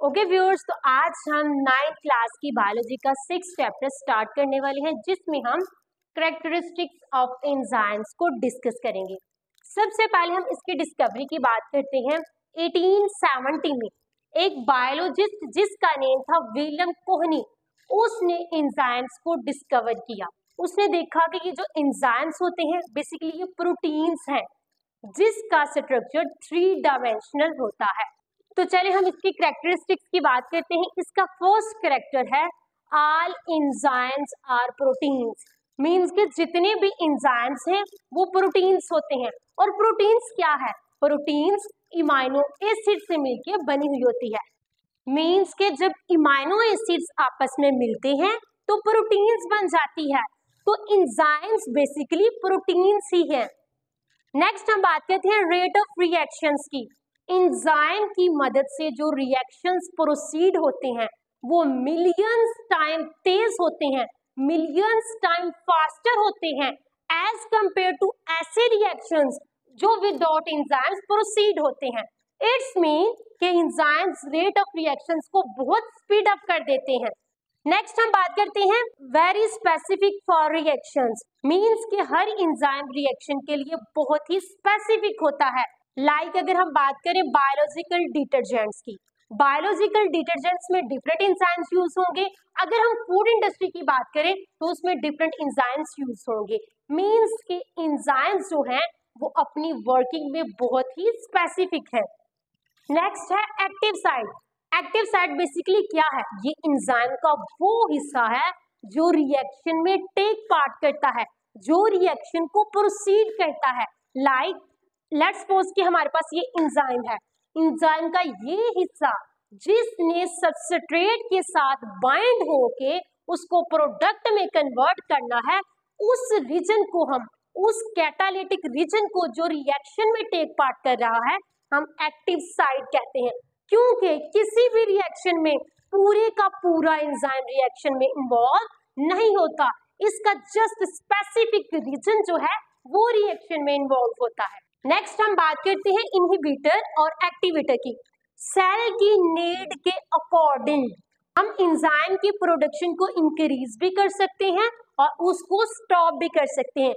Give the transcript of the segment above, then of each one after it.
Okay viewers, तो आज हम 9th क्लास की बायोलॉजी का 6th चैप्टर स्टार्ट करने वाले हैं, जिसमें हम कैरेक्टरिस्टिक्स ऑफ एंजाइम्स को डिस्कस करेंगे। सबसे पहले हम इसकी डिस्कवरी की बात करते हैं। 1870 में एक बायोलॉजिस्ट जिसका नेम था विलियम कोहनी, उसने एंजाइम्स को डिस्कवर किया। उसने देखा कि ये जो एंजाइम्स होते हैं बेसिकली ये प्रोटीन्स हैं जिसका स्ट्रक्चर 3 डायमेंशनल होता है। तो चलिए हम इसकी कैरेक्टरिस्टिक्स की बात करते हैं। इसका फर्स्ट कैरेक्टर है all enzymes are proteins, means कि जितने भी एंजाइम्स हैं वो प्रोटीन्स होते हैं। और प्रोटीन्स क्या है? प्रोटीन्स इमाइनो एसिड से मिलकर बनी हुई होती है। मींस के जब इमाइनो एसिड्स आपस में मिलते हैं तो प्रोटीन्स बन जाती है। तो एंजाइम्स बेसिकली प्रोटीन्स ही है। नेक्स्ट हम बात करते हैं रेट ऑफ रिएक्शंस की। एंजाइम की मदद से जो रिएक्शंस प्रोसीड होते हैं वो मिलियंस टाइम तेज होते हैं, मिलियंस टाइम फास्टर होते हैं एज कंपेयर टू ऐसे रिएक्शंस जो विदाउट एंजाइम्स प्रोसीड होते हैं। इट्स मीन कि एंजाइम्स रेट ऑफ रिएक्शंस को बहुत स्पीड अप कर देते हैं। नेक्स्ट हम बात करते हैं very specific for reactions, means कि हर एंजाइम रिएक्शन के लिए बहुत ही स्पेसिफिक होता है। लाइक अगर हम बात करें बायोलॉजिकल डिटर्जेंट्स की, बायोलॉजिकल डिटर्जेंट्स में डिफरेंट एंजाइम्स यूज होंगे। अगर हम फूड इंडस्ट्री की बात करें तो उसमें डिफरेंट एंजाइम्स यूज होंगे। मींस के एंजाइम्स जो हैं वो अपनी वर्किंग में बहुत ही स्पेसिफिक है। नेक्स्ट है active site. Active site basically क्या है? ये एंजाइम का वो हिस्सा है जो रिएक्शन में टेक पार्ट करता है, जो रिएक्शन को प्रोसीड करता है। लाइक लेट्स सपोज कि हमारे पास ये एंजाइम है, एंजाइम का ये हिस्सा जिसने सबस्ट्रेट के साथ बाइंड होके उसको प्रोडक्ट में कन्वर्ट करना है, उस रीजन को हम, उस कैटालिटिक रीजन को जो रिएक्शन में टेक पार्ट कर रहा है, हम एक्टिव साइट कहते हैं। क्योंकि किसी भी रिएक्शन में पूरे का पूरा एंजाइम रिएक्शन में इन्वॉल्व नहीं होता, इसका जस्ट स्पेसिफिक रीजन जो है वो रिएक्शन में इन्वॉल्व होता है। नेक्स्ट हम बात करते हैं इनहिबिटर और एक्टिवेटर की। सेल की नीड के अकॉर्डिंग हम एंजाइम की प्रोडक्शन को इंक्रीज भी कर सकते हैं और उसको स्टॉप भी कर सकते हैं।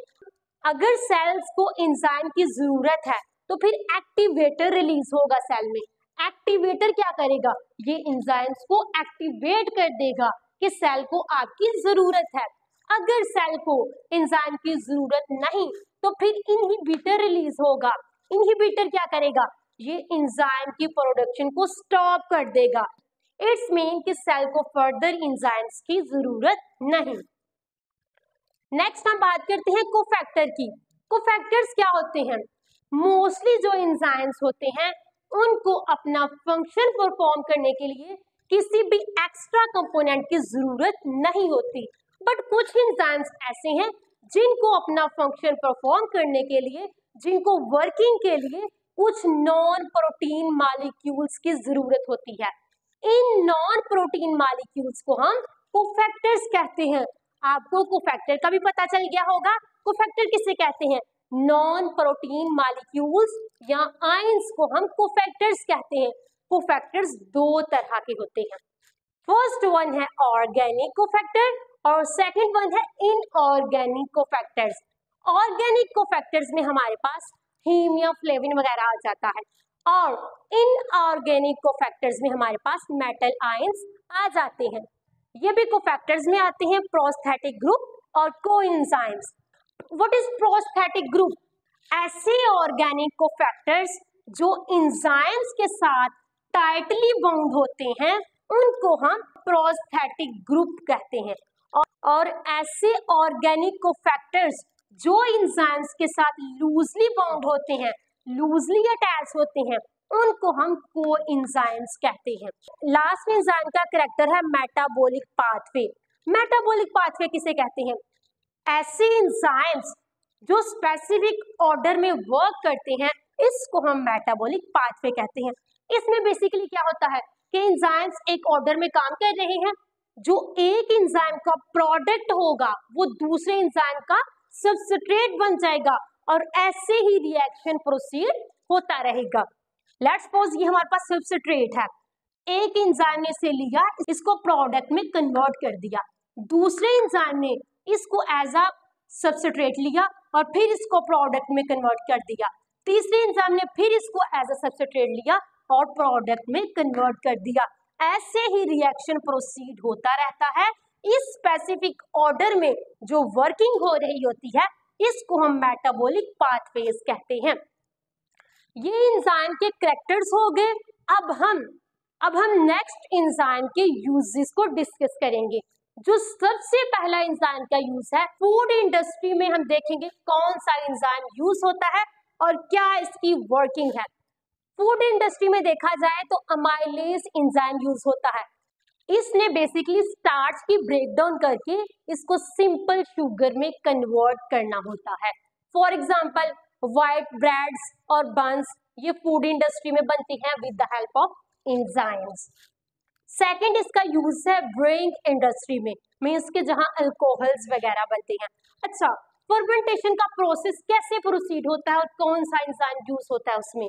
अगर सेल्स को एंजाइम की जरूरत है तो फिर एक्टिवेटर रिलीज होगा सेल में। एक्टिवेटर क्या करेगा? ये एंजाइम्स को एक्टिवेट कर देगा कि सेल को आपकी जरूरत है। अगर सेल को एंजाइम की जरूरत नहीं तो फिर इनहिबिटर रिलीज होगा। इनहिबिटर क्या करेगा? ये एंजाइम की प्रोडक्शन को स्टॉप कर देगा। इट्स मीन कि सेल को फर्दर एंजाइम्स की जरूरत नहीं। नेक्स्ट हम बात करते हैं कोफैक्टर की। कोफैक्टर्स क्या होते हैं? मोस्टली जो एंजाइम्स होते हैं उनको अपना फंक्शन परफॉर्म करने के लिए किसी भी एक्स्ट्रा कंपोनेंट की जरूरत नहीं होती, बट कुछ एंजाइम्स ऐसे हैं जिनको अपना फंक्शन परफॉर्म करने के लिए, जिनको वर्किंग के लिए कुछ नॉन प्रोटीन मॉलिक्यूल्स की जरूरत होती है। इन नॉन प्रोटीन मॉलिक्यूल्स को हम कोफैक्टर्स कहते हैं। आपको कोफैक्टर का भी पता चल गया होगा। कोफैक्टर किसे कहते हैं? नॉन प्रोटीन मॉलिक्यूल्स या आयंस को हम कोफैक्टर्स कहते हैं। कोफैक्टर्स दो तरह के होते हैं। फर्स्ट वन है ऑर्गेनिक कोफैक्टर और सेकंड वन है इनऑर्गेनिक कोफैक्टर्स। ऑर्गेनिक कोफैक्टर्स में हमारे पास हीम या फ्लेविन वगैरह आ जाता है और इनऑर्गेनिक कोफैक्टर्स में हमारे पास मेटल आयंस आ जाते हैं। ये भी कोफैक्टर्स में आते हैं प्रोस्थेटिक ग्रुप और coenzymes. What is prosthetic group? ऐसे ऑर्गेनिक कोफैक्टर्स जो एंजाइम्स के साथ टाइटली बाउंड होते हैं उनको हम प्रोस्थेटिक ग्रुप कहते हैं। और ऐसे ऑर्गेनिक कोफैक्टर्स जो एंजाइम्स के साथ लूजली बाउंड होते हैं, लूजली अटैच होते हैं, उनको हम कोएंजाइम्स कहते हैं। लास्ट एंजाइम का कैरेक्टर है मेटाबॉलिक पाथवे। मेटाबॉलिक पाथवे किसे कहते हैं? ऐसे एंजाइम्स जो स्पेसिफिक ऑर्डर में वर्क करते हैं, इसको हम मेटाबॉलिक पाथवे कहते हैं। इसमें बेसिकली क्या होता है कि एंजाइम्स एक ऑर्डर में काम कर रहे हैं, जो एक एंजाइम का प्रोडक्ट होगा वो दूसरे एंजाइम का सबस्ट्रेट बन जाएगा और ऐसे ही रिएक्शन प्रोसीड होता रहेगा। लेट्स सपोज ये हमारे पास सबस्ट्रेट है, एक एंजाइम ने इसे लिया, इसको प्रोडक्ट में कन्वर्ट कर दिया, दूसरे एंजाइम ने इसको एज अ सबस्ट्रेट लिया और फिर इसको प्रोडक्ट में कन्वर्ट कर दिया, तीसरे एंजाइम ने फिर इसको एज अ सबस्ट्रेट लिया और प्रोडक्ट में कन्वर्ट कर दिया। ऐसे ही रिएक्शन प्रोसीड होता रहता है। इस स्पेसिफिक ऑर्डर में जो वर्किंग हो रही होती है इसको हम मेटाबॉलिक पाथवेज कहते हैं। ये एंजाइम के कैरेक्टर्स हो गए। अब हम नेक्स्ट एंजाइम के यूजेस को डिस्कस करेंगे। जो सबसे पहला एंजाइम का यूज है फूड इंडस्ट्री में, हम देखेंगे कौन सा एंजाइम यूज होता है और क्या इसकी वर्किंग है। फूड इंडस्ट्री में देखा जाए तो अमाइलेज एंजाइम यूज होता है। इसने बेसिकली स्टार्च की ब्रेकडाउन करके इसको सिंपल शुगर में कन्वर्ट करना होता है। फॉर एग्जांपल व्हाइट ब्रेड्स और बन्स ये फूड इंडस्ट्री में बनती हैं with the help of enzymes. Second इसका यूज है ब्रूइंग इंडस्ट्री में, मींस के जहां अल्कोहल्स वगैरह बनते हैं। अच्छा, फर्मेंटेशन का प्रोसेस कैसे प्रोसीड होता है और कौन सा एंजाइम यूज होता है उसमें?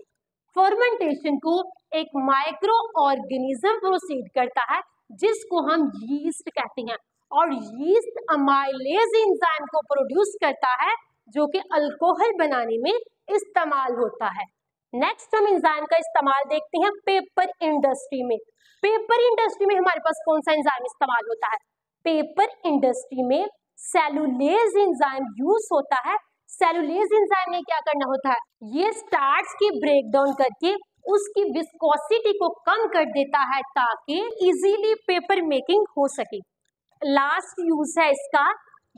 फर्मेंटेशन को एक माइक्रो ऑर्गेनिज्म प्रोसीड करता है जिसको हम यीस्ट कहते हैं, और यीस्ट अमाइलेज एंजाइम को प्रोड्यूस करता है जो कि अल्कोहल बनाने में इस्तेमाल होता है। नेक्स्ट हम एंजाइम का इस्तेमाल देखते हैं पेपर इंडस्ट्री में। पेपर इंडस्ट्री में हमारे पास कौन सा एंजाइम इस्तेमाल होता है? पेपर इंडस्ट्री में सेलुलेज एंजाइम यूज होता है। सेलुलेज एंजाइम ने क्या करना होता है? ये स्टार्च की ब्रेकडाउन करके उसकी विस्कोसिटी को कम कर देता है ताकि इजीली पेपर मेकिंग हो सके। लास्ट यूज है इसका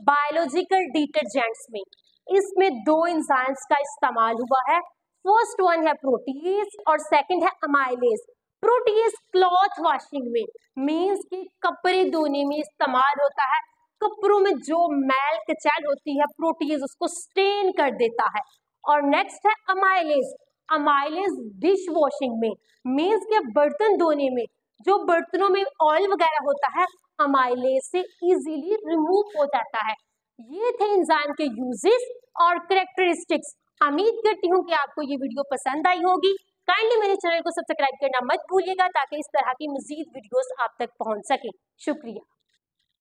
बायोलॉजिकल डिटर्जेंट्स में। इसमें दो एंजाइम्स का इस्तेमाल हुआ है। फर्स्ट वन है प्रोटीज और सेकंड है अमाइलेज। प्रोटीज क्लॉथ वॉशिंग में, मींस कि कपड़े धोने में इस्तेमाल होता है। कपड़ों में जो मैल कचैल होती है प्रोटीज उसको स्टेन कर देता है। और नेक्स्ट है अमाइलेज। अमाइलेज डिश वॉशिंग में, मींस के बर्तन धोने में जो बर्तनों में ऑयल वगैरह होता है अमाइलेज से इजीली रिमूव हो जाता है। ये थे एंजाइम के यूजेस और कैरेक्टरिस्टिक्स। उम्मीद करती हूँ कि आपको ये वीडियो पसंद आई होगी। काइंडली मेरे चैनल को सब्सक्राइब करना मत भूलिएगा ताकि इस तरह की मजीद वीडियोस आप तक पहुंच सके। शुक्रिया।